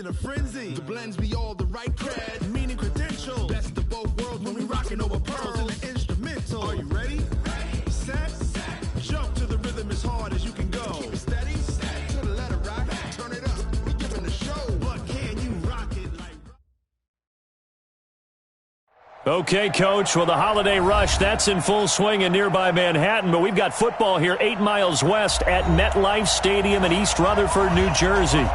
in a frenzy. The blends be all the right cred, meaning credentials. Best of both worlds when we rockin' over pearls in the instrumental. Are you ready? Set. Jump to the rhythm as hard as you can go. Keep it steady. To the letter right. Turn it up. We giving the show. But can you rock it like... Okay, Coach, well, the holiday rush, that's in full swing in nearby Manhattan, but we've got football here 8 miles west at MetLife Stadium in East Rutherford, New Jersey.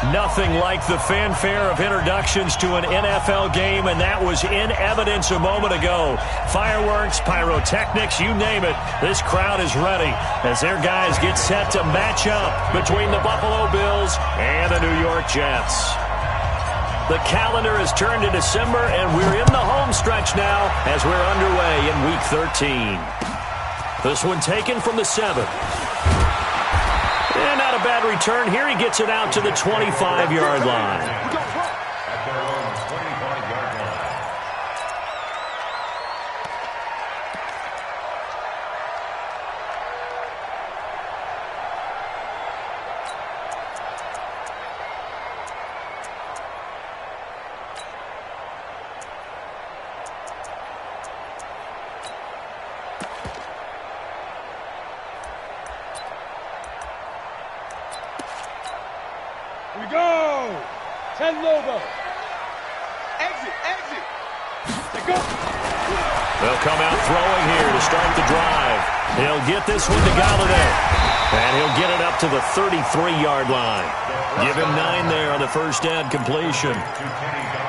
Nothing like the fanfare of introductions to an NFL game, and that was in evidence a moment ago. Fireworks, pyrotechnics, you name it. This crowd is ready as their guys get set to match up between the Buffalo Bills and the New York Jets. The calendar has turned to December, and we're in the home stretch now as we're underway in Week 13. This one taken from the 7. And not a bad return. Here he gets it out to the 25-yard line. We go! 10 logo. Exit. They go. They'll come out throwing here to start the drive. He'll get this one to Galladay. And he'll get it up to the 33-yard line. Give him 9 there on the first down completion.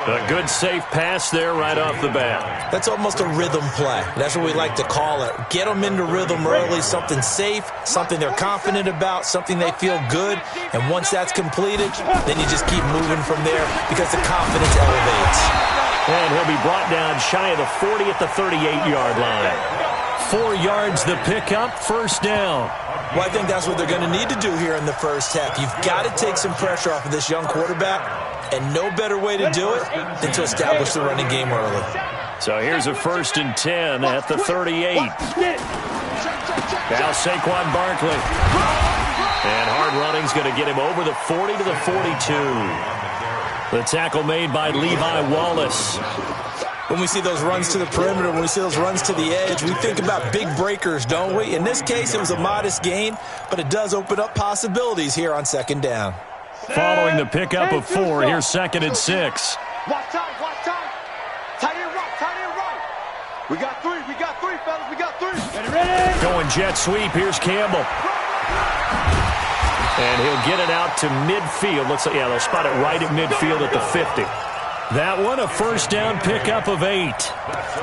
A good, safe pass there right off the bat. That's almost a rhythm play. That's what we like to call it. Get them into rhythm early, something safe, something they're confident about, something they feel good. And once that's completed, then you just keep moving from there because the confidence elevates. And he'll be brought down shy of the 40 at the 38-yard line. 4 yards the pickup, first down. Well, I think that's what they're going to need to do here in the first half. You've got to take some pressure off of this young quarterback, and no better way to do it than to establish the running game early. So here's a 1st and 10 at the 38. Now Saquon Barkley. And hard running's going to get him over the 40 to the 42. The tackle made by Levi Wallace. When we see those runs to the perimeter, when we see those runs to the edge, we think about big breakers, don't we? In this case, it was a modest gain, but it does open up possibilities here on second down. Following the pickup of 4, here's 2nd and 6. Watch time. Tight end right. We got three, fellas. We got 3. Ready? Going jet sweep, here's Campbell. And he'll get it out to midfield. Looks like, they'll spot it right at midfield at the 50. That one, a first down pickup of 8.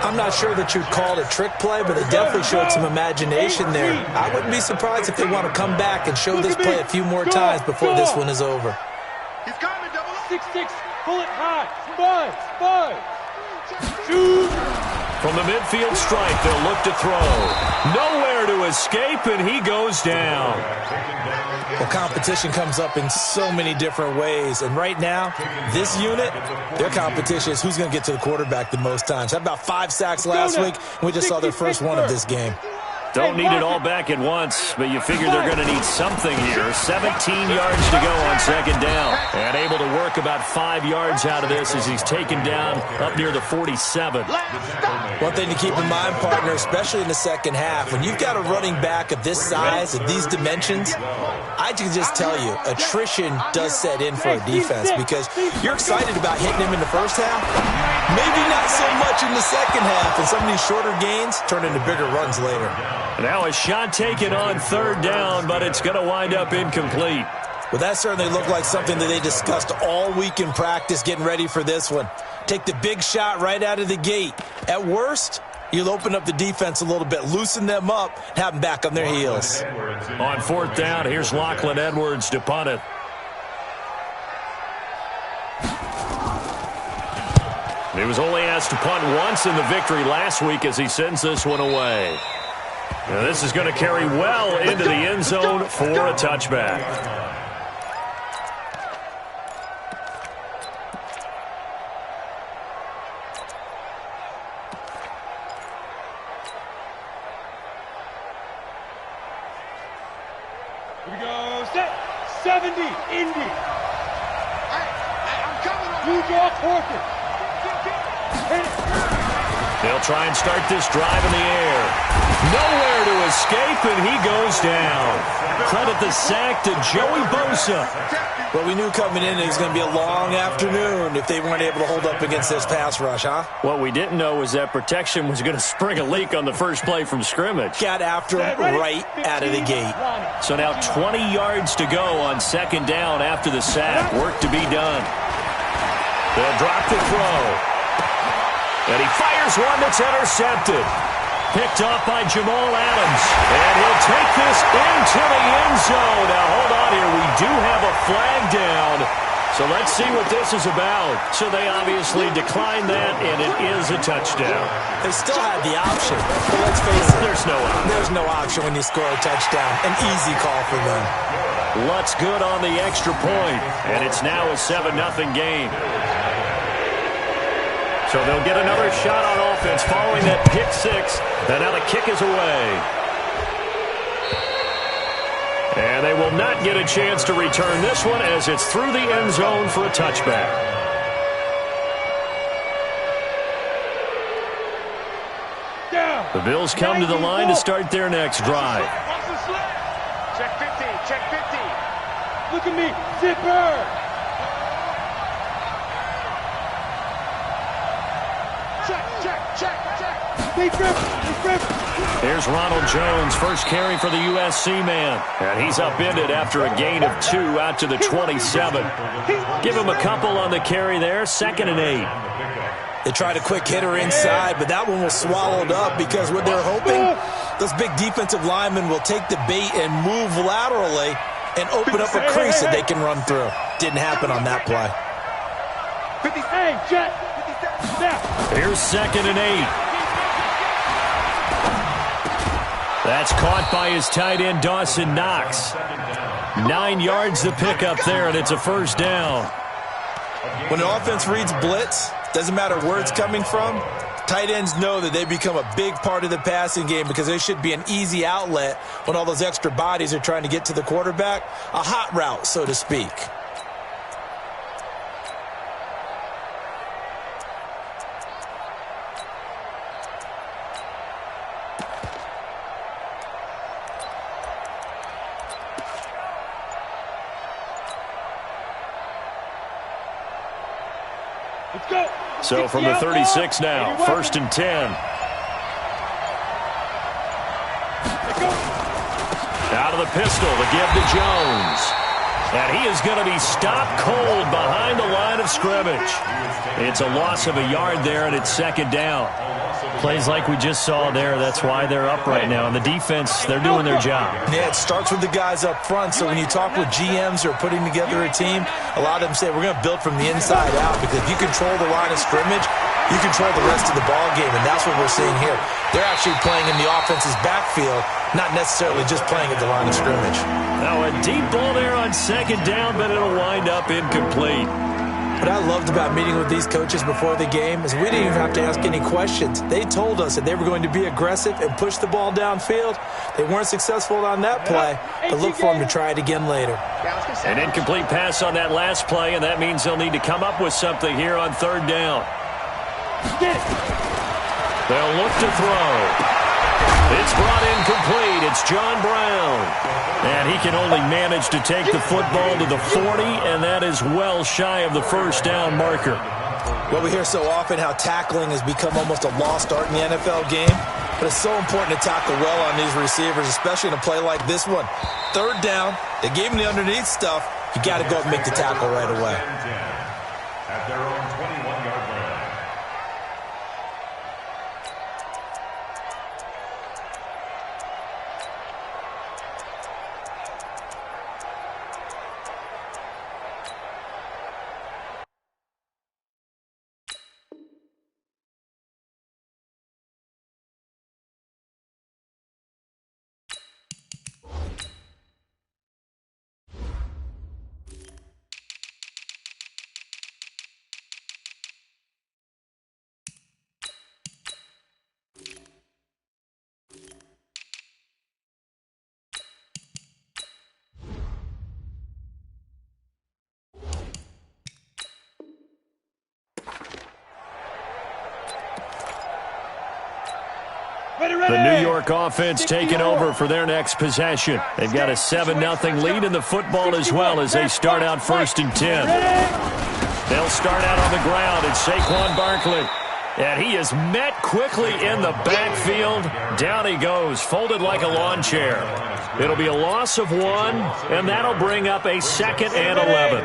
I'm not sure that you'd call it a trick play, but they definitely showed some imagination there. I wouldn't be surprised if they want to come back and show this play a few more times before this one is over. He's coming, double up. 6, pull it high. 5. Shoot. From the midfield stripe, they'll look to throw. Nowhere to escape, and he goes down. Well, competition comes up in so many different ways. And right now, this unit, their competition is who's going to get to the quarterback the most times. Had about 5 sacks last week, and we just saw their first one of this game. Don't need it all back at once, but you figure they're going to need something here. 17 yards to go on second down. And able to work about 5 yards out of this as he's taken down up near the 47. One thing to keep in mind, partner, especially in the second half, when you've got a running back of this size, of these dimensions, I can just tell you, attrition does set in for a defense because you're excited about hitting him in the first half. Maybe not so much in the second half, and some of these shorter gains turn into bigger runs later. Now a shot taken on third down, but it's going to wind up incomplete. Well, that certainly looked like something that they discussed all week in practice getting ready for this one. Take the big shot right out of the gate. At worst, you'll open up the defense a little bit, loosen them up, and have them back on their heels. On fourth down, here's Lachlan Edwards to punt it. He was only asked to punt once in the victory last week as he sends this one away. Now this is going to carry well into the end zone for a touchback. Here we go. Set. 70. Indy. They'll try and start this drive in the air. Nowhere to escape, and he goes down. Credit the sack to Joey Bosa. Well, we knew coming in it was going to be a long afternoon if they weren't able to hold up against this pass rush, huh? What we didn't know was that protection was going to spring a leak on the first play from scrimmage. Got after him right out of the gate. So now 20 yards to go on second down after the sack. Work to be done. They'll drop the throw. And he fires one that's intercepted. Picked off by Jamal Adams. And he'll take this into the end zone. Now, hold on here. We do have a flag down. So let's see what this is about. So they obviously declined that, and it is a touchdown. They still had the option. But let's face it. There's no option. There's no option when you score a touchdown. An easy call for them. Lutz good on the extra point. And it's now a 7-0 game. So they'll get another shot on offense following that pick six. And now the kick is away. And they will not get a chance to return this one as it's through the end zone for a touchback. The Bills come to the line to start their next drive. Check 50, check 50. Look at me, zipper. Here's Ronald Jones, first carry for the USC man. And he's upended after a gain of 2 out to the 27. Give him a couple on the carry there, 2nd and 8. They tried a quick hitter inside, but that one was swallowed up because what they're hoping, those big defensive linemen will take the bait and move laterally and open up a crease that they can run through. Didn't happen on that play. Here's 2nd and 8. That's caught by his tight end, Dawson Knox. 9 yards to pick up there, and it's a first down. When an offense reads blitz, doesn't matter where it's coming from, tight ends know that they become a big part of the passing game because they should be an easy outlet when all those extra bodies are trying to get to the quarterback. A hot route, so to speak. So from the 36 now, 1st and 10. Out of the pistol, the give to Jones. And he is going to be stopped cold behind the line of scrimmage. It's a loss of a yard there, and it's 2nd down. Plays like we just saw there, that's why they're up right now. And the defense, they're doing their job. Yeah, it starts with the guys up front. So when you talk with GMs who are putting together a team, a lot of them say we're going to build from the inside out because if you control the line of scrimmage, you control the rest of the ball game, and that's what we're seeing here. They're actually playing in the offense's backfield, not necessarily just playing at the line of scrimmage. Now a deep ball there on 2nd down, but it'll wind up incomplete. What I loved about meeting with these coaches before the game is we didn't even have to ask any questions. They told us that they were going to be aggressive and push the ball downfield. They weren't successful on that play, but look for them to try it again later. An incomplete pass on that last play, and that means they'll need to come up with something here on 3rd down. They'll look to throw. It's brought in complete. It's John Brown. And he can only manage to take the football to the 40, and that is well shy of the first down marker. Well, we hear so often how tackling has become almost a lost art in the NFL game, but it's so important to tackle well on these receivers, especially in a play like this one. 3rd down, they gave him the underneath stuff. You got to go and make the tackle right away. At their own 21-yard line. The New York offense taking over for their next possession. They've got a 7-0 lead in the football as well as they start out 1st and 10. They'll start out on the ground. It's Saquon Barkley. And he is met quickly in the backfield. Down he goes, folded like a lawn chair. It'll be a loss of 1, and that'll bring up a 2nd and 11.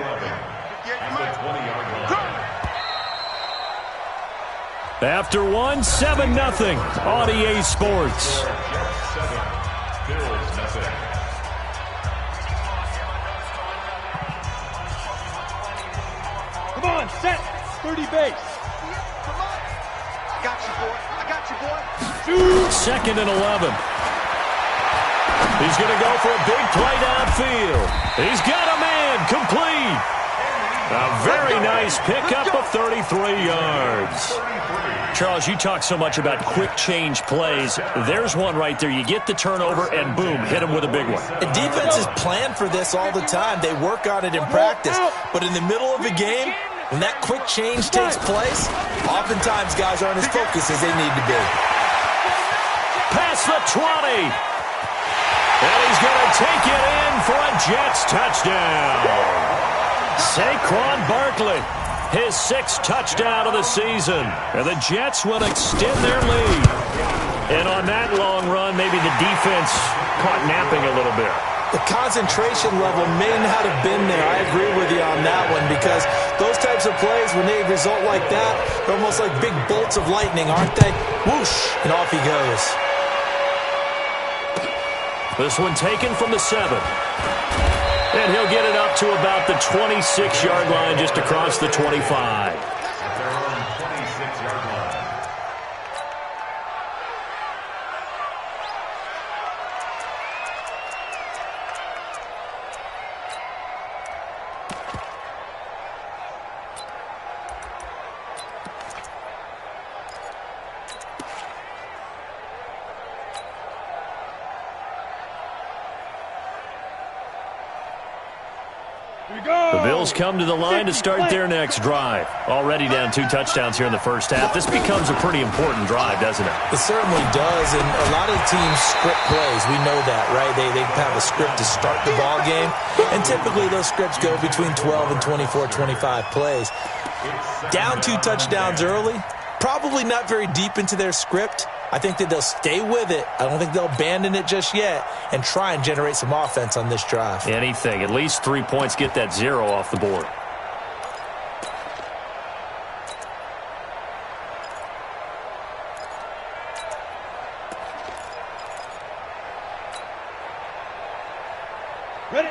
After 1, 7-0 on EA Sports. Come on, set. 30 base. I got you, boy. 2nd and 11. He's going to go for a big play downfield. He's got a man complete. A very nice pickup of 33 yards. Charles, you talk so much about quick change plays. There's one right there. You get the turnover and boom, hit him with a big one. The defense is planned for this all the time. They work on it in practice. But in the middle of a game, when that quick change takes place, oftentimes guys aren't as focused as they need to be. Past the 20. And he's going to take it in for a Jets touchdown. Saquon Barkley, his 6th touchdown of the season. And the Jets will extend their lead. And on that long run, maybe the defense caught napping a little bit. The concentration level may not have been there. I agree with you on that one because those types of plays, when they result like that, they're almost like big bolts of lightning, aren't they? Whoosh, and off he goes. This one taken from the 7. And he'll get it up to about the 26-yard line, just across the 25. The Bills come to the line to start their next drive. Already down 2 touchdowns here in the first half. This becomes a pretty important drive, doesn't it? It certainly does, and a lot of teams script plays. We know that, right? They have a script to start the ball game, and typically those scripts go between 12 and 24, 25 plays. Down 2 touchdowns early, probably not very deep into their script. I think that they'll stay with it. I don't think they'll abandon it just yet and try and generate some offense on this drive. Anything. At least 3 points, get that 0 off the board.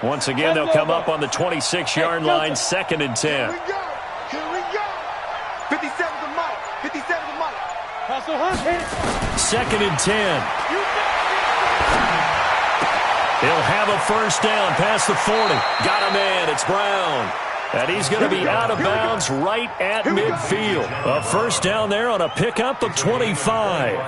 Once again, they'll come up on the 26-yard line, 2nd and 10. Here we go. 57's a Mike. 57's a Mike. 2nd and 10. He'll have a first down past the 40. Got a man. It's Brown. And he's going to be out of bounds right at midfield. A first down there on a pickup of 25.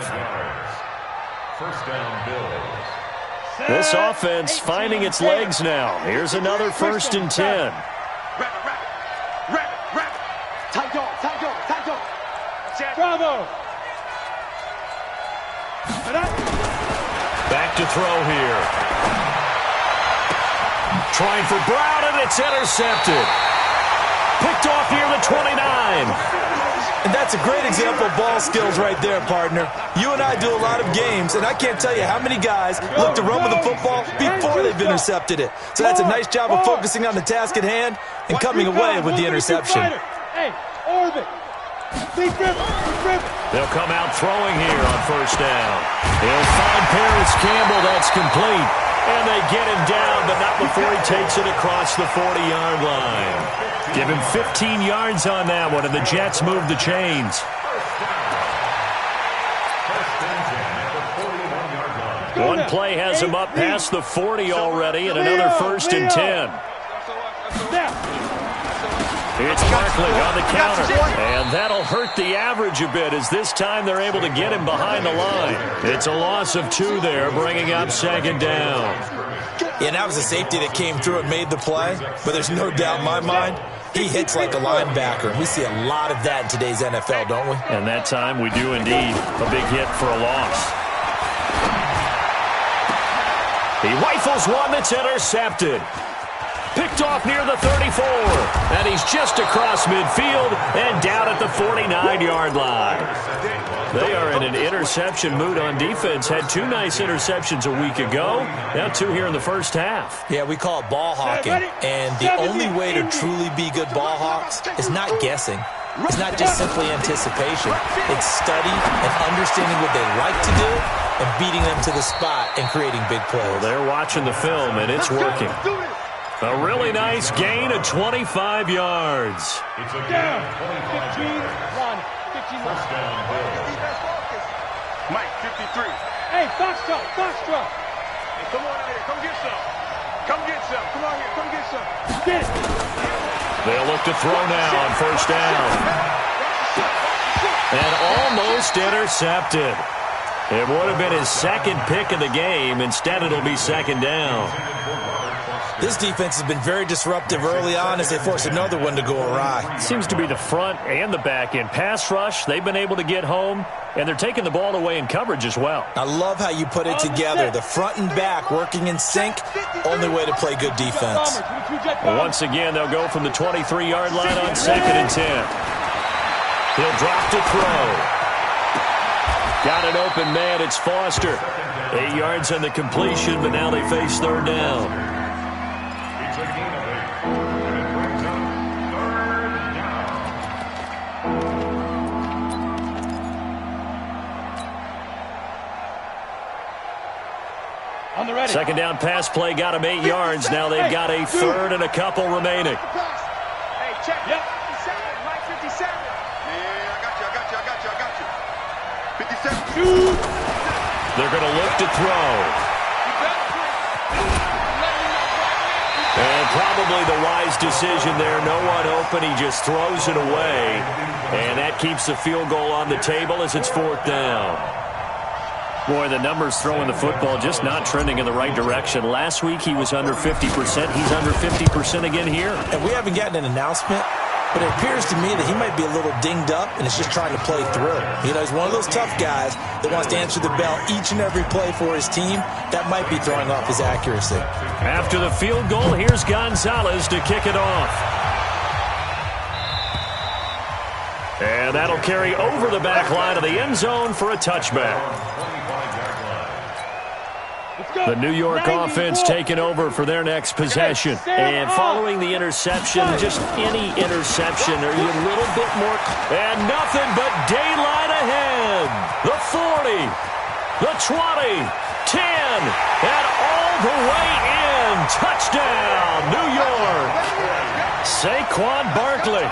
First down, Bills. This offense finding its legs now. Here's another 1st and 10. Tight dog. Bravo. Back to throw here. Trying for Brown, and it's intercepted. Picked off near the 29. And that's a great example of ball skills right there, partner. You and I do a lot of games, and I can't tell you how many guys look to run with the football before they've intercepted it. So that's a nice job of focusing on the task at hand and coming away with the interception. Hey, orbit. They'll come out throwing here on first down. He'll find Paris Campbell. That's complete. And they get him down, but not before he takes it across the 40-yard line. Give him 15 yards on that one, and the Jets move the chains. One play has him up past the 40 already, and another 1st and 10. It's Barkley on the counter, and that'll hurt the average a bit as this time they're able to get him behind the line. It's a loss of 2 there, bringing up 2nd down. Yeah, that was a safety that came through and made the play, but there's no doubt in my mind he hits like a linebacker. We see a lot of that in today's NFL, don't we? And that time we do indeed. A big hit for a loss. He rifles one that's intercepted. Picked off near the 34. And he's just across midfield and down at the 49-yard line. They are in an interception mood on defense. Had 2 nice interceptions a week ago. Now 2 here in the first half. Yeah, we call it ball hawking. And the only way to truly be good ball hawks is not guessing. It's not just simply anticipation. It's study and understanding what they like to do and beating them to the spot and creating big plays. Well, they're watching the film, and it's working. A really nice gain of 25 yards. It's a Down. 25 yards. 15-1. First down, Bills. Mike, 53. Hey, Foxtrot, Foxtrot. Hey, come on out here. Come get some. Come get some. Come on here. Come get some. Get it. They'll look to throw now on first down. And almost intercepted. It would have been his second pick of the game. Instead, it'll be second down. This defense has been very disruptive early on as they force another one to go awry. Seems to be the front and the back end. Pass rush, they've been able to get home, and they're taking the ball away in coverage as well. I love how you put it together. The front and back working in sync, only way to play good defense. Once again, they'll go from the 23-yard line on 2nd and 10. He'll drop to throw. Got an open man, it's Foster. 8 yards on the completion, but now they face third down. It's a gain of 8. And it brings up third down. On the ready. Second down pass play got him 8 yards. Now they've got a third and a couple remaining. Hey, check. Yep. 57. Mike, 57. Yeah, I got you. 57. Shoot. They're going to look to throw. And probably the wise decision there. No one open. He just throws it away. And that keeps the field goal on the table as it's fourth down. Boy, the numbers throwing the football just not trending in the right direction. Last week he was under 50%. He's under 50% again here. And we haven't gotten an announcement, but it appears to me that he might be a little dinged up and is just trying to play through. You know, he's one of those tough guys that wants to answer the bell each and every play for his team. That might be throwing off his accuracy. After the field goal, here's Gonzalez to kick it off. And that'll carry over the back line of the end zone for a touchback. The New York offense taking over for their next possession. And following the interception, just any interception, are you a little bit more... And nothing but daylight ahead. The 40, the 20, 10, and all the way in. Touchdown, New York. Saquon Barkley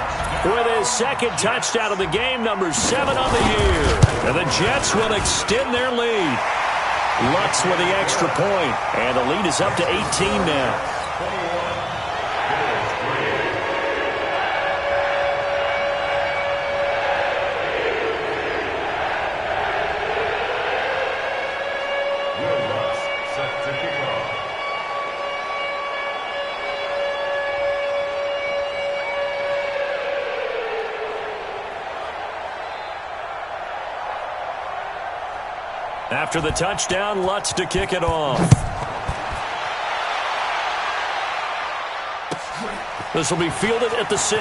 with his second touchdown of the game, number 7 on the year. And the Jets will extend their lead. Lutz with the extra point, and the lead is up to 18 now. After the touchdown, Lutz to kick it off. This will be fielded at the 6.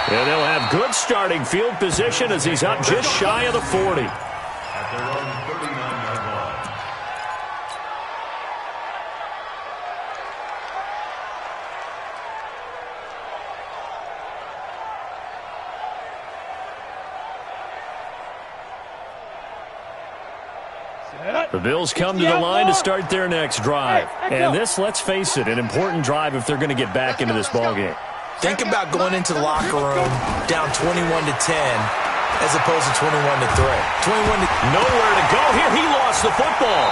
And they'll have good starting field position as he's up just shy of the 40. At their own 39-yard line. The Bills come to the line to start their next drive. And this, let's face it, an important drive if they're going to get back into this ballgame. Think about going into the locker room down 21-10 as opposed to 21-3. Nowhere to go here. He lost the football.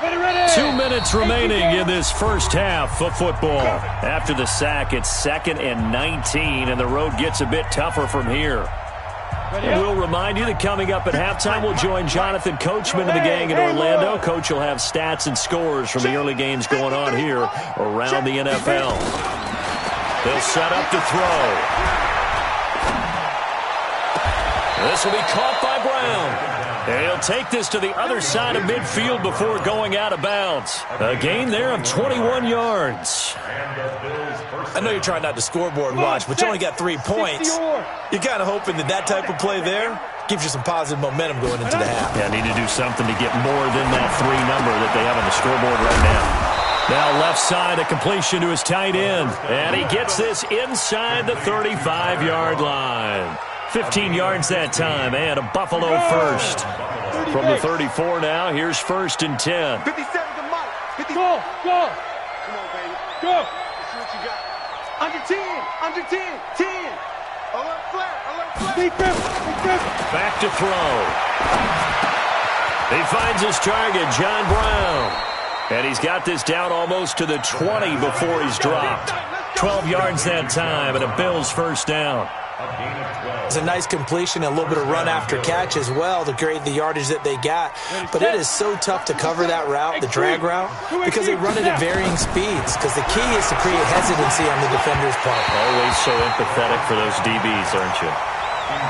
Ready. 2 minutes remaining in this first half of football. After the sack, it's 2nd and 19, and the road gets a bit tougher from here. And we'll remind you that coming up at halftime, we'll join Jonathan Coachman and the gang in Orlando. Coach will have stats and scores from the early games going on here around the NFL. He'll set up to throw. This will be caught by Brown. And he'll take this to the other side of midfield before going out of bounds. A gain there of 21 yards. I know you're trying not to scoreboard watch, but you only got 3 points. You're kind of hoping that that type of play there gives you some positive momentum going into the half. Yeah, need to do something to get more than that 3 number that they have on the scoreboard right now. Now left side, a completion to his tight end. And he gets this inside the 35-yard line. 15 yards that time, and a Buffalo first. From the 34 now, here's 1st and 10. 57 to Mike. 50. Go, go. Come on, baby. Go. Let's see what you got. Under 10. Under 10. 10. Alert flat. Alert flat. Big grip. Back to throw. He finds his target, John Brown. And he's got this down almost to the 20 before he's dropped. 12 yards that time, and a Bills first down. It's a nice completion and a little bit of run after catch as well to create the yardage that they got. But it is so tough to cover that route, the drag route, because they run it at varying speeds. Because the key is to create hesitancy on the defender's part. Always so empathetic for those DBs, aren't you?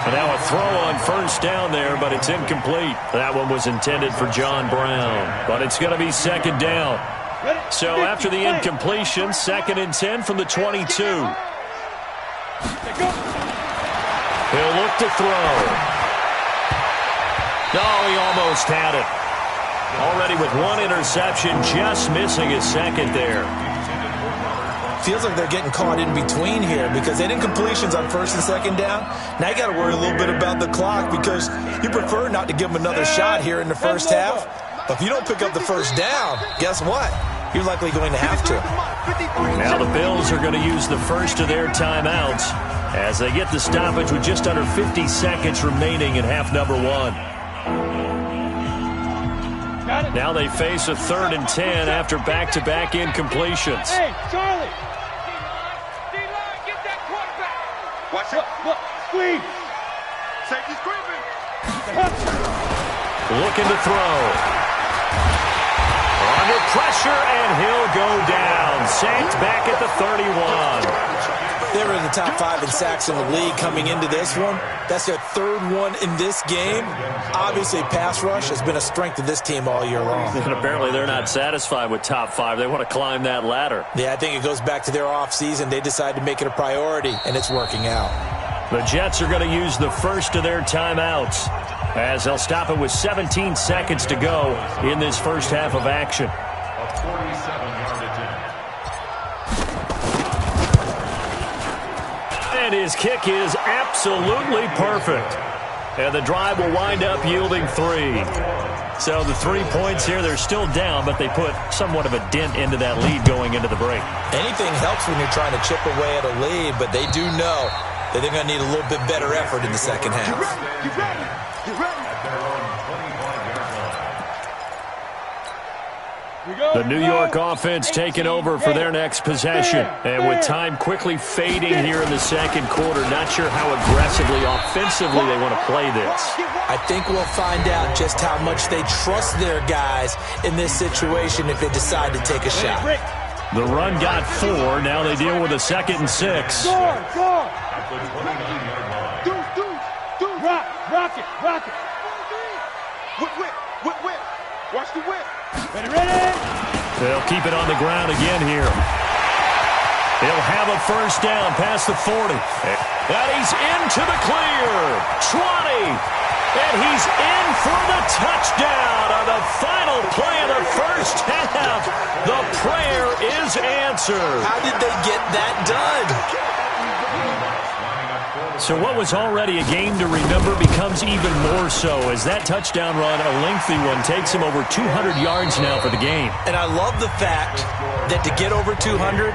And now a throw on first down there, but it's incomplete. That one was intended for John Brown, but it's going to be second down. So after the incompletion, 2nd and 10 from the 22. He'll look to throw. No, he almost had it. Already with 1 interception, just missing his 2nd there. Feels like they're getting caught in between here because they didn't completions on 1st and 2nd down. Now you got to worry a little bit about the clock because you prefer not to give them another shot here in the first half. But if you don't pick up the first down, guess what? You're likely going to have to. Now the Bills are going to use the first of their timeouts as they get the stoppage with just under 50 seconds remaining in half number 1. Now they face a 3rd and 10 after back-to-back incompletions. Hey, Charlie. D-line, get that quarterback. Watch it. Look, squeeze. Safety screaming. Looking to throw. Under pressure, and he'll go down. Sacked back at the 31. They were in the top 5 in sacks in the league coming into this one. That's their 3rd one in this game. Obviously, pass rush has been a strength of this team all year long. And apparently they're not satisfied with top 5. They want to climb that ladder. Yeah, I think it goes back to their offseason. They decided to make it a priority, and it's working out. The Jets are going to use the first of their timeouts as they'll stop it with 17 seconds to go in this first half of action. A 47-yard attempt. And his kick is absolutely perfect. And the drive will wind up yielding 3. So the 3 points here, they're still down, but they put somewhat of a dent into that lead going into the break. Anything helps when you're trying to chip away at a lead, but they do know that they're going to need a little bit better effort in the second half. Get ready. Get ready. The New York offense taking over for their next possession. And with time quickly fading here in the second quarter, not sure how aggressively, offensively they want to play this. I think we'll find out just how much they trust their guys in this situation if they decide to take a shot. The run got 4. Now they deal with a 2nd and 6. Go. Dude. Rock it. Whip. Watch the whip. Ready. They'll keep it on the ground again here. He'll have a first down past the 40. And he's into the clear. 20. And he's in for the touchdown on the final play of the first half. The prayer is answered. How did they get that done? So what was already a game to remember becomes even more so as that touchdown run, a lengthy one, takes him over 200 yards now for the game. And I love the fact that to get over 200,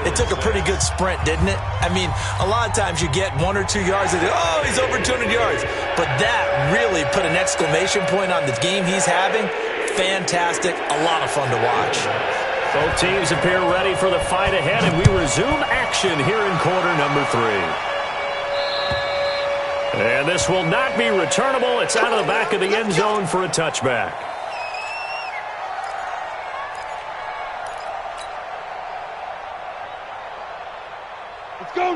it took a pretty good sprint, didn't it? I mean, a lot of times you get 1 or 2 yards and oh, he's over 200 yards. But that really put an exclamation point on the game he's having. Fantastic. A lot of fun to watch. Both teams appear ready for the fight ahead, and we resume action here in quarter number 3. And this will not be returnable. It's out of the back of the end zone for a touchback.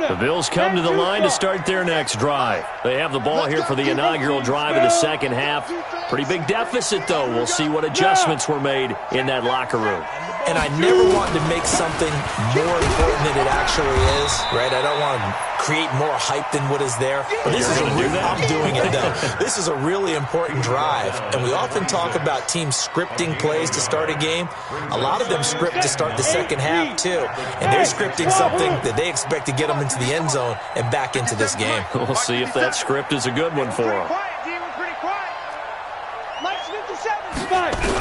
The Bills come to the line to start their next drive. They have the ball here for the inaugural drive of the second half. Pretty big deficit, though. We'll see what adjustments were made in that locker room. And I never want to make something more important than it actually is, right? I don't want to create more hype than what is there. But this is I'm doing it, though. This is a really important drive. And we often talk about teams scripting plays to start a game. A lot of them script to start the second half, too. And they're scripting something that they expect to get them into the end zone and back into this game. We'll see if that script is a good one for them.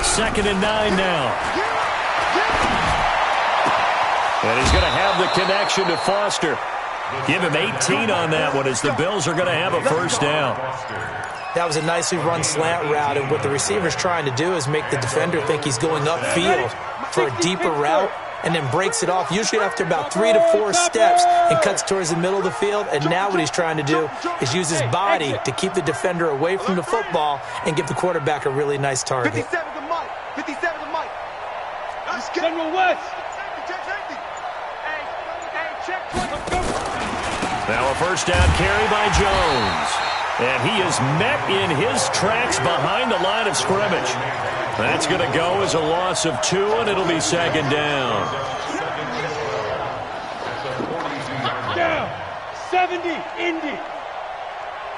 Second and 9 now. And he's going to have the connection to Foster. Give him 18 on that one as the Bills are going to have a first down. That was a nicely run slant route, and what the receiver's trying to do is make the defender think he's going upfield for a deeper route and then breaks it off, usually after about 3 to 4 steps, and cuts towards the middle of the field. And now what he's trying to do is use his body to keep the defender away from the football and give the quarterback a really nice target. 57 to Mike. 57 to Mike. General West. Now a first down carry by Jones. And he is met in his tracks behind the line of scrimmage. That's going to go as a loss of 2, and it'll be second down. Down. 70, Indy.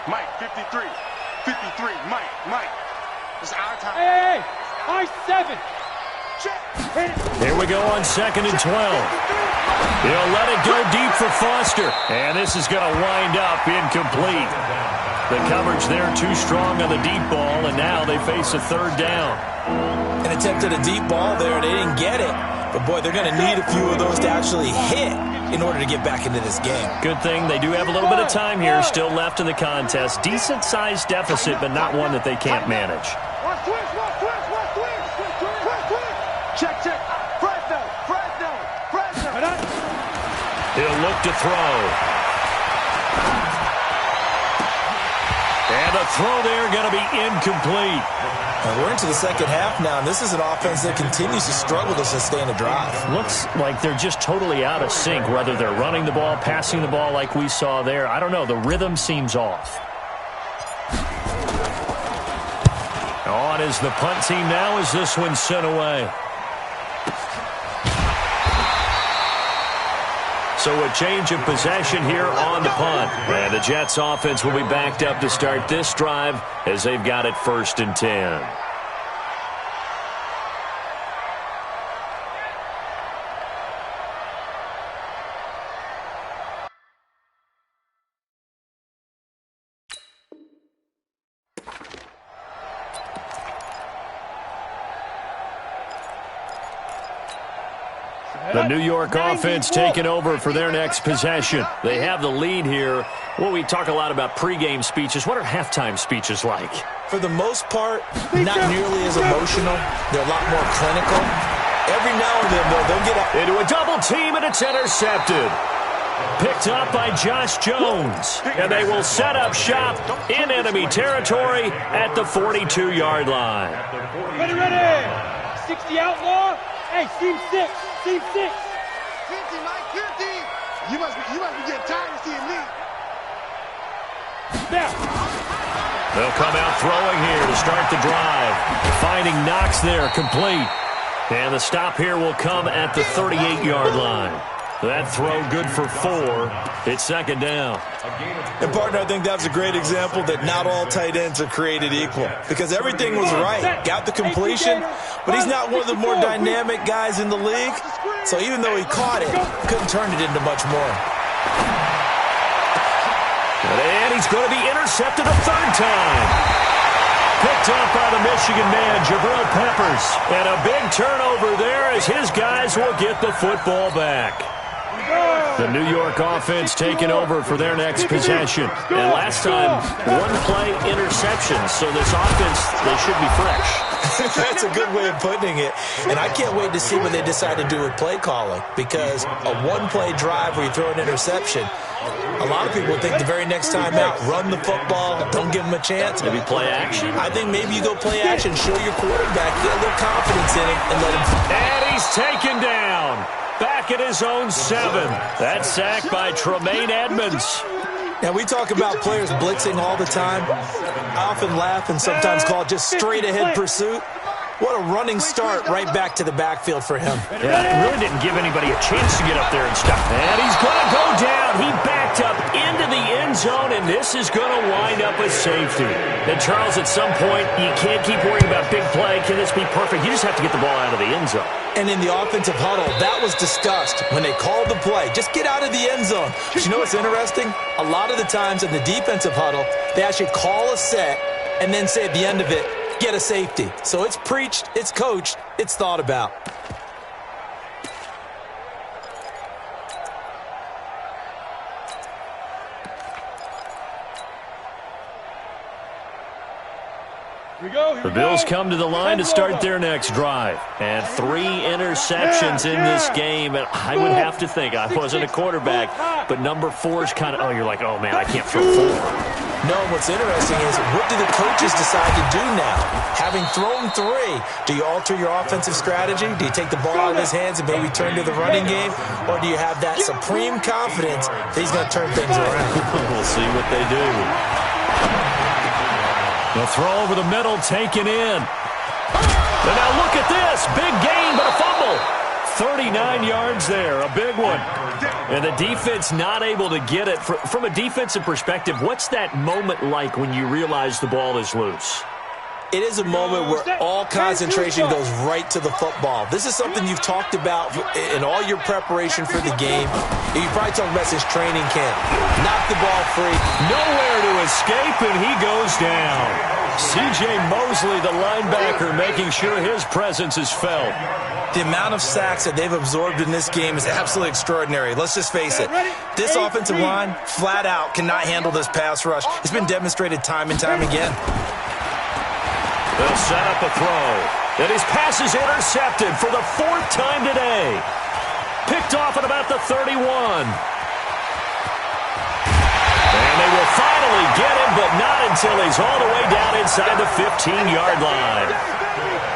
Mike, 53. 53, Mike. It's our time. Hey, I-7. Check. Hit it. Here we go on second and 12. He'll let it go deep for Foster. And this is going to wind up incomplete. The coverage there too strong on the deep ball, and now they face a third down. An attempt at a deep ball there, they didn't get it. But, boy, they're going to need a few of those to actually hit in order to get back into this game. Good thing they do have a little bit of time here still left in the contest. Decent-sized deficit, but not one that they can't manage. Check. Fresno. He'll look to throw. And the throw there going to be incomplete. And we're into the second half now, and this is an offense that continues to struggle to sustain a drive. Looks like they're just totally out of sync, whether they're running the ball, passing the ball like we saw there. I don't know. The rhythm seems off. On is the punt team now as this one's sent away. So a change of possession here on the punt. And the Jets offense will be backed up to start this drive as they've got it 1st and 10. The New York offense taking over for their next possession. They have the lead here. Well, we talk a lot about pregame speeches. What are halftime speeches like? For the most part, not nearly as emotional. They're a lot more clinical. Every now and then, though, they'll get into a double team, and it's intercepted. Picked up by Josh Jones. And they will set up shop in enemy territory at the 42-yard line. Ready. 60 outlaw. Hey, team 6. Team 6. 50, Mike, 50. You must be getting tired of seeing me. There. They'll come out throwing here to start the drive. Finding Knox there, complete. And the stop here will come at the 38-yard line. That throw good for 4. It's second down. And, partner, I think that's a great example that not all tight ends are created equal. Because everything was right. Got the completion, but he's not one of the more dynamic guys in the league. So even though he caught it, couldn't turn it into much more. And he's going to be intercepted a third time. Picked up by the Michigan man, Jabril Peppers. And a big turnover there as his guys will get the football back. The New York offense taking over for their next possession. And last time, 1-play interception. So this offense, they should be fresh. That's a good way of putting it. And I can't wait to see what they decide to do with play calling. Because a 1-play drive where you throw an interception, a lot of people think the very next time out, run the football, don't give them a chance. Maybe play action? I think maybe you go play action, show your quarterback, get a little confidence in him, and let him. And he's taken down. back at his own 7. That sack by Tremaine Edmonds. Now, we talk about players blitzing all the time. I often laugh and sometimes call it just straight-ahead pursuit. What a running start right back to the backfield for him. Yeah, it really didn't give anybody a chance to get up there and stop. And he's going to go down. He backed up into the end zone, and this is going to wind up a safety. And, Charles, at some point, you can't keep worrying about big play. Can this be perfect? You just have to get the ball out of the end zone. And in the offensive huddle, that was discussed when they called the play. Just get out of the end zone. But you know what's interesting? A lot of the times in the defensive huddle, they actually call a set and then say at the end of it, get a safety. So it's preached, it's coached, it's thought about. The Bills come to the line to start their next drive. And 3 interceptions in this game. And I would have to think, I wasn't a quarterback, but number 4 is kind of, you're like, oh, man, I can't throw 4. No, what's interesting is what do the coaches decide to do now? Having thrown 3, do you alter your offensive strategy? Do you take the ball out of his hands and maybe turn to the running game? Or do you have that supreme confidence that he's going to turn things around? We'll see what they do. The throw over the middle taken in. And now look at this. Big gain, but a fumble. 39 yards there, a big one. And the defense not able to get it. From a defensive perspective, what's that moment like when you realize the ball is loose? It is a moment where all concentration goes right to the football. This is something you've talked about in all your preparation for the game. You probably talked about since training camp. Knock the ball free. Nowhere to escape, and he goes down. C.J. Mosley, the linebacker, making sure his presence is felt. The amount of sacks that they've absorbed in this game is absolutely extraordinary. Let's just face it. This offensive line, flat out, cannot handle this pass rush. It's been demonstrated time and time again. They'll set up a throw. And his pass is intercepted for the 4th time today. Picked off at about the 31. And they will finally get him, but not until he's all the way down inside the 15-yard line.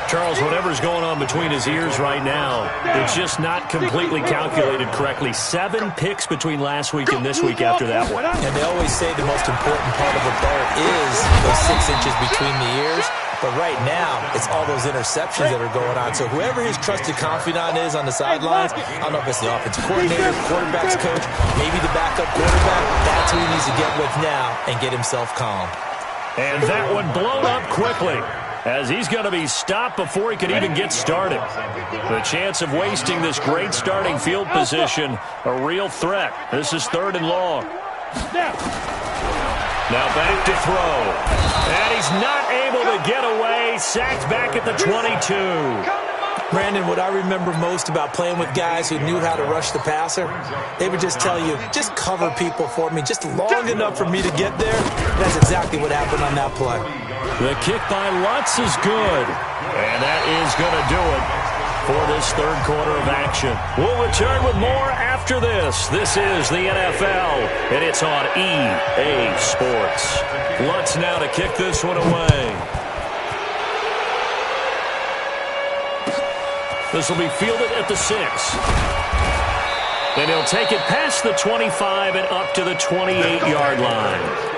Charles, whatever's going on between his ears right now, it's just not completely calculated correctly. 7 picks between last week and this week after that one. And they always say the most important part of a player is those 6 inches between the ears. But right now, it's all those interceptions that are going on. So whoever his trusted confidant is on the sidelines, I don't know if it's the offensive coordinator, quarterback's coach, maybe the backup quarterback, that's who he needs to get with now and get himself calm. And that one blown up quickly, as he's going to be stopped before he could even get started. The chance of wasting this great starting field position, a real threat. This is 3rd and long. Now back to throw. And he's not able to get away. Sacked back at the 22. Brandon, what I remember most about playing with guys who knew how to rush the passer, they would just tell you, just cover people for me, just long enough for me to get there. That's exactly what happened on that play. The kick by Lutz is good. And that is going to do it for this 3rd quarter of action. We'll return with more after this. This is the NFL, and it's on EA Sports. Lutz now to kick this one away. This will be fielded at the 6. And he'll take it past the 25 and up to the 28-yard line.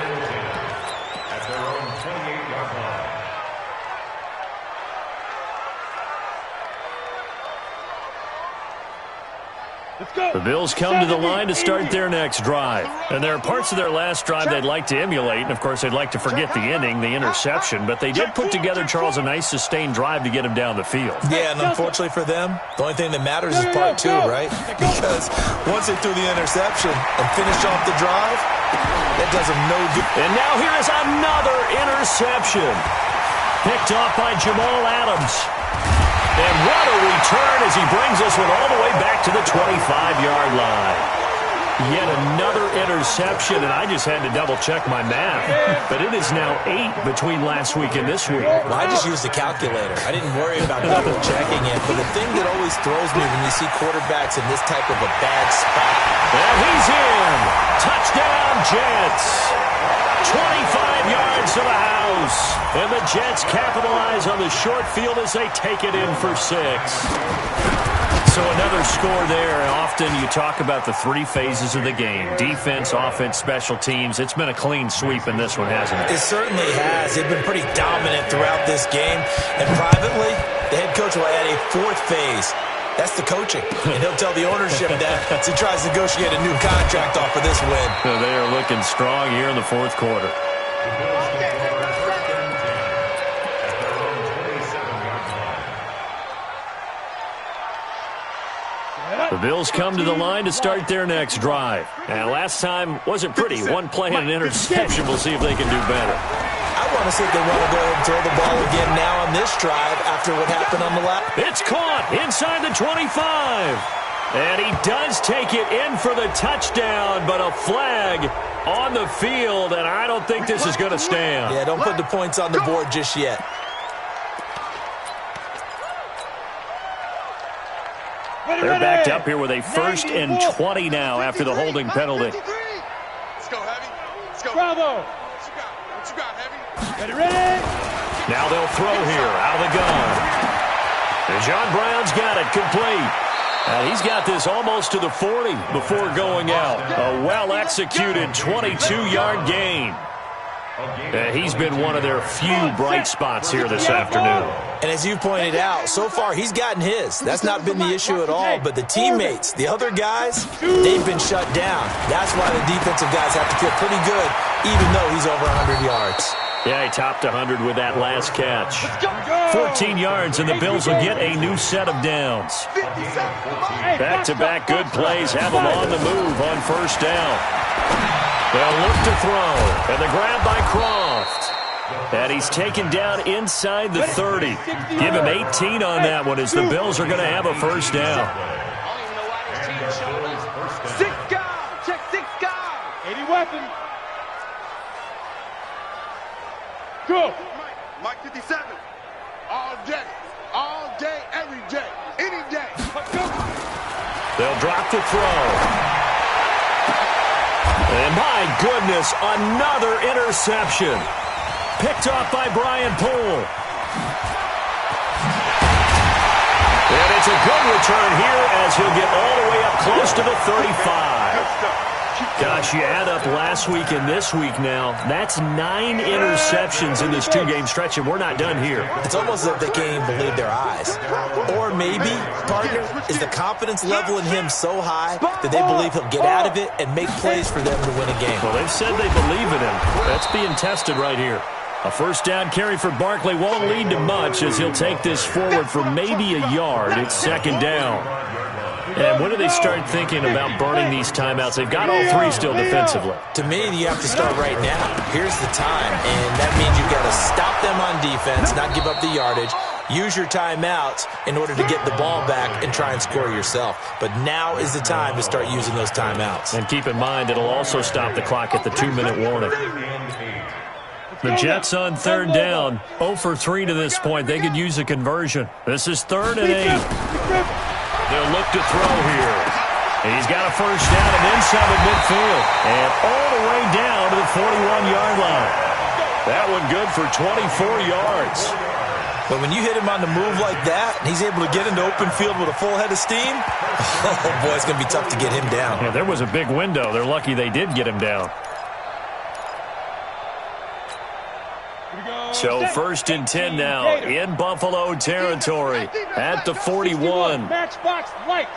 The Bills come to the line to start their next drive. And there are parts of their last drive they'd like to emulate. And, of course, they'd like to forget the ending, the interception. But they did put together, Charles, a nice sustained drive to get him down the field. Yeah, and unfortunately for them, the only thing that matters is part 2, right? Because once they threw the interception and finished off the drive, that does them no good. And now here is another interception. Picked off by Jamal Adams. And what a return as he brings this one all the way back to the 25-yard line. Yet another interception, and I just had to double-check my math. But it is now 8 between last week and this week. Well, I just used the calculator. I didn't worry about double-checking it. But the thing that always throws me when you see quarterbacks in this type of a bad spot. And he's in. Touchdown, Jets. 25 yards to the house. And the Jets capitalize on the short field as they take it in for 6. So another score there. Often you talk about the three phases of the game: defense, offense, special teams. It's been a clean sweep in this one, hasn't it? It certainly has. They've been pretty dominant throughout this game. And privately, the head coach will add a fourth phase. That's the coaching. And he'll tell the ownership that as he tries to negotiate a new contract off of this win. So they are looking strong here in the fourth quarter. The Bills come to the line to start their next drive. And last time wasn't pretty. One play and an interception. We'll see if they can do better. I want to see if they want to go ahead and throw the ball again now on this drive after what happened on the last. It's caught inside the 25. And he does take it in for the touchdown, but a flag on the field, and I don't think this is going to stand. Yeah, don't put the points on the board just yet. They're backed up here with a 1st and 20 now after the holding penalty. Let's go, Heavy. Let's go. Bravo. What you got, Heavy? Ready? Now they'll throw here out of the gun. And John Brown's got it complete. And he's got this almost to the 40 before going out. A well-executed 22-yard gain. He's been one of their few bright spots here this afternoon. And as you pointed out, so far he's gotten his. That's not been the issue at all. But the teammates, the other guys, they've been shut down. That's why the defensive guys have to feel pretty good, even though he's over 100 yards. Yeah, he topped 100 with that last catch. 14 yards, and the Bills will get a new set of downs. Back-to-back good plays have them on the move on first down. They'll look to throw, and the grab by Croft. And he's taken down inside the 30. Give him 18 on that one as the Bills are going to have a first down. 6 guys. Check 6 guys. 80 weapon. Go. Mike 57. All day, every day, any day. They'll drop the throw. And my goodness, another interception. Picked off by Brian Poole. And it's a good return here as he'll get all the way up close to the 35. Gosh, you add up last week and this week now, that's 9 interceptions in this 2-game stretch, and we're not done here. It's almost as if they can't even believe their eyes. Or maybe, partner, is the confidence level in him so high that they believe he'll get out of it and make plays for them to win a game. Well, they've said they believe in him. That's being tested right here. A first down carry for Barkley won't lead to much as he'll take this forward for maybe a yard. It's second down. And when do they start thinking about burning these timeouts? They've got all 3 still defensively. To me, you have to start right now. Here's the time, and that means you've got to stop them on defense, not give up the yardage, use your timeouts in order to get the ball back and try and score yourself. But now is the time to start using those timeouts. And keep in mind, it'll also stop the clock at the 2-minute warning. The Jets on third down, 0 for 3 to this point. They could use a conversion. This is 3rd and 8. They'll look to throw here. He's got a first down and inside the midfield. And all the way down to the 41-yard line. That one good for 24 yards. But when you hit him on the move like that, and he's able to get into open field with a full head of steam, oh, boy, it's going to be tough to get him down. Yeah, there was a big window. They're lucky they did get him down. So 1st and 10 now in Buffalo territory at the 41. Matchbox lights.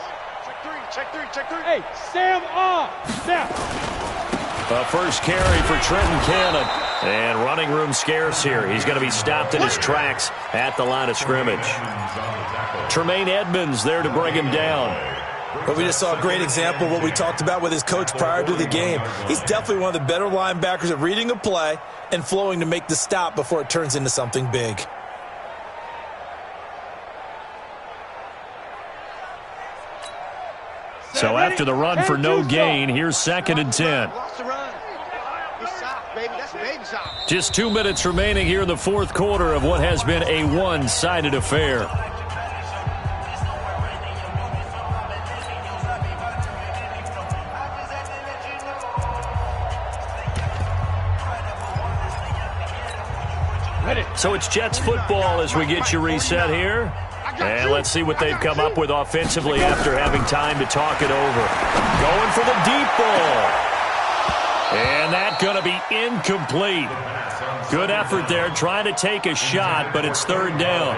Check three. Hey, Sam off. Snap. A first carry for Trenton Cannon. And running room scarce here. He's going to be stopped in his tracks at the line of scrimmage. Tremaine Edmonds there to bring him down. But we just saw a great example of what we talked about with his coach prior to the game. He's definitely one of the better linebackers at reading a play and flowing to make the stop before it turns into something big. So after the run for no gain, here's 2nd and 10. Just 2 minutes remaining here in the fourth quarter of what has been a one-sided affair. So it's Jets football as we get you reset here. And let's see what they've come up with offensively after having time to talk it over. Going for the deep ball. And that's going to be incomplete. Good effort there, trying to take a shot, but it's third down.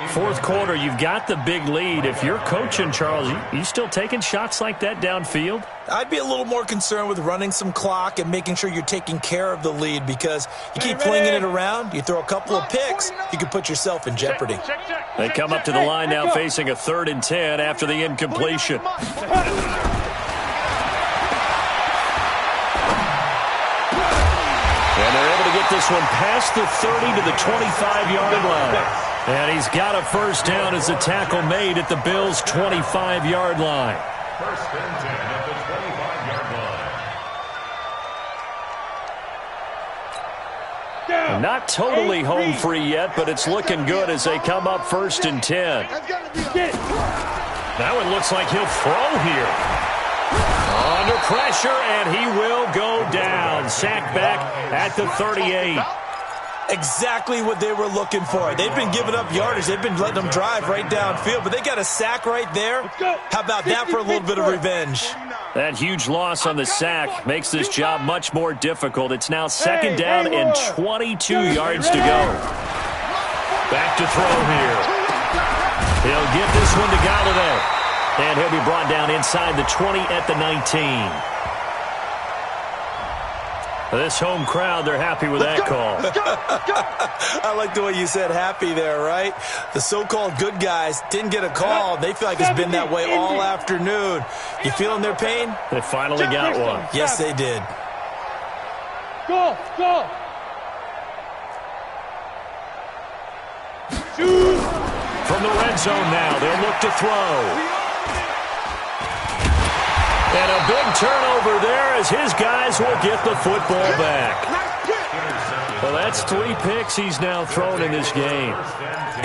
Fourth quarter, you've got the big lead. If you're coaching, Charles, you still taking shots like that downfield? I'd be a little more concerned with running some clock and making sure you're taking care of the lead, because you keep flinging it around, you throw a couple of picks, you can put yourself in jeopardy. They come up to the line now facing a 3rd and 10 after the incompletion. And they're able to get this one past the 30 to the 25-yard line. And he's got a first down as the tackle made at the Bills' 25-yard line. First and 10 at the 25-yard line. Not totally home free yet, but it's looking good as they come up 1st and 10. That one looks like he'll throw here. Under pressure, and he will go down. Sacked back at the 38. Exactly what they were looking for. They've been giving up yardage. They've been letting them drive right downfield, but they got a sack right there. How about that for a little bit of revenge? That huge loss on the sack makes this job much more difficult. It's now 2nd down and 22 yards to go. Back to throw here. He'll get this one to Galladay. And he'll be brought down inside the 20 at the 19. This home crowd, they're happy with that call. I like the way you said happy there, right? The so-called good guys didn't get a call. They feel like it's been that way all afternoon. You feeling their pain? They finally got one. Yes, they did. Go, go. Shoot. From the red zone now, they'll look to throw. And a big turnover there as his guys will get the football back. Well, that's 3 picks he's now thrown in this game.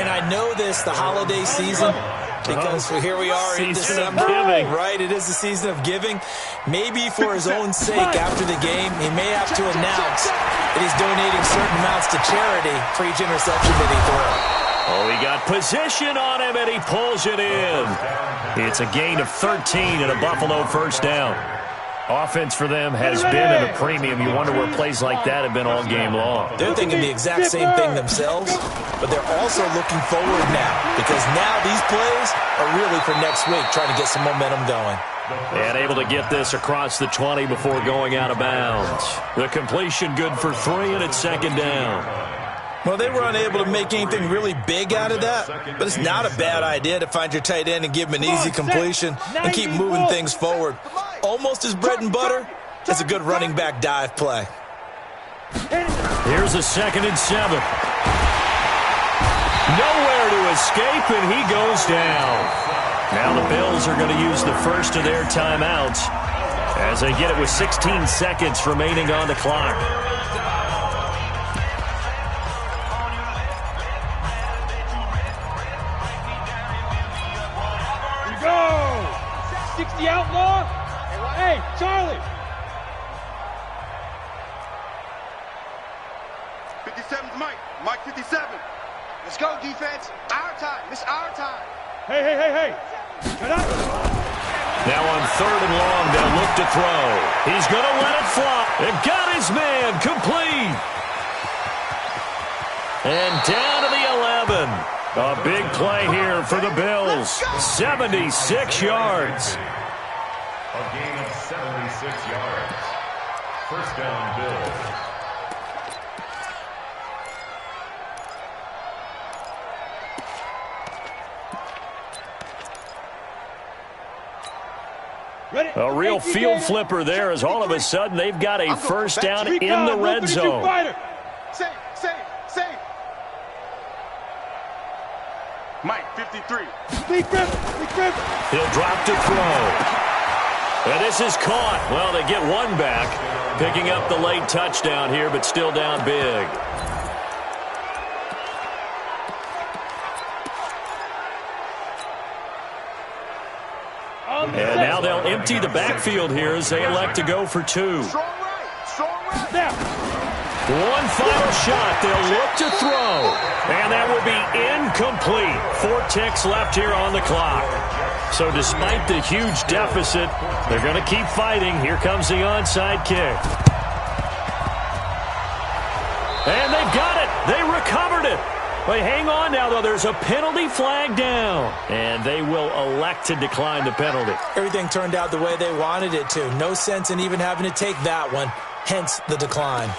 And I know this, the holiday season, because here we are in December, right? It is the season of giving. Maybe for his own sake after the game, he may have to announce that he's donating certain amounts to charity for each interception that he throws. Oh, he got position on him, and he pulls it in. It's a gain of 13 and a Buffalo first down. Offense for them has been at a premium. You wonder where plays like that have been all game long. They're thinking the exact same thing themselves, but they're also looking forward now, because now these plays are really for next week, trying to get some momentum going. And able to get this across the 20 before going out of bounds. The completion good for 3, and it's 2nd down. Well, they were unable to make anything really big out of that, but it's not a bad idea to find your tight end and give him an easy completion and keep moving things forward. Almost as bread and butter as a good running back dive play. Here's a 2nd and 7. Nowhere to escape, and he goes down. Now the Bills are going to use the first of their timeouts as they get it with 16 seconds remaining on the clock. The outlaw. Hey, Charlie. 57's Mike. Mike 57. Let's go, defense. Our time. It's our time. Hey, hey, hey, hey. Shut up. Now on 3rd and long, they'll look to throw. He's going to let it fly. And got his man complete. And down to the 11. A big play here for the Bills. 76 yards. A gain of 76 yards. First down, Bills. A real field flipper there as all of a sudden they've got a first down in the red zone. Save. Mike 53. He'll drop to throw. And this is caught. Well, they get one back, picking up the late touchdown here, but still down big. And now they'll empty the backfield here as they elect to go for 2. Strong right. Now. One final shot. They'll look to throw. And that will be incomplete. 4 ticks left here on the clock. So despite the huge deficit, they're going to keep fighting. Here comes the onside kick. And they've got it. They recovered it. But hang on now, though. There's a penalty flag down. And they will elect to decline the penalty. Everything turned out the way they wanted it to. No sense in even having to take that one. Hence the decline.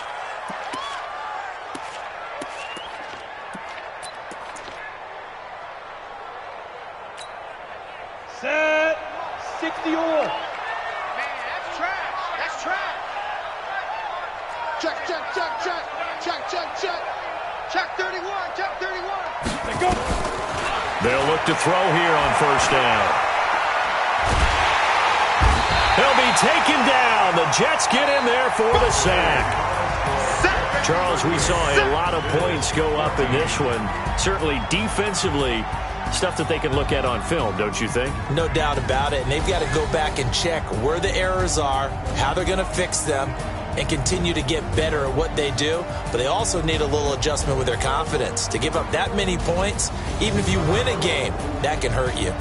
Set. 60 all. Man, that's trash. That's trash. Check, check, check, check. Check, check, check. Check 31. Check 31. Let go. They'll look to throw here on first down. He'll be taken down. The Jets get in there for the sack. Charles, we saw a lot of points go up in this one. Certainly defensively, stuff that they can look at on film, don't you think? No doubt about it. And they've got to go back and check where the errors are, how they're going to fix them, and continue to get better at what they do. But they also need a little adjustment with their confidence. To give up that many points, even if you win a game, that can hurt you.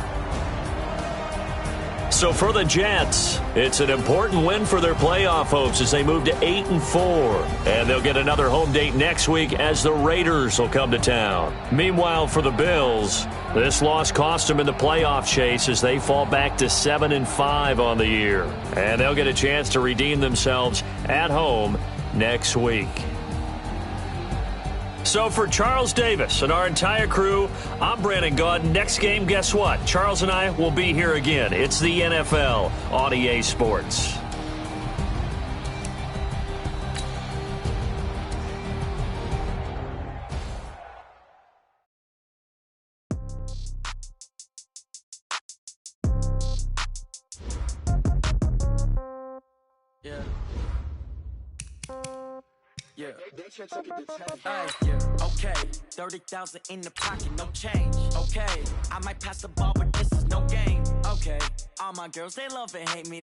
So for the Jets, it's an important win for their playoff hopes as they move to 8-4. And they'll get another home date next week as the Raiders will come to town. Meanwhile, for the Bills, this loss cost them in the playoff chase as they fall back to 7-5 on the year. And they'll get a chance to redeem themselves at home next week. So for Charles Davis and our entire crew, I'm Brandon Gaud. Next game, guess what? Charles and I will be here again. It's the NFL on EA Sports. Yeah. Okay. 30,000 in the pocket, no change. Okay. I might pass the ball, but this is no game. Okay. All my girls, they love and hate me.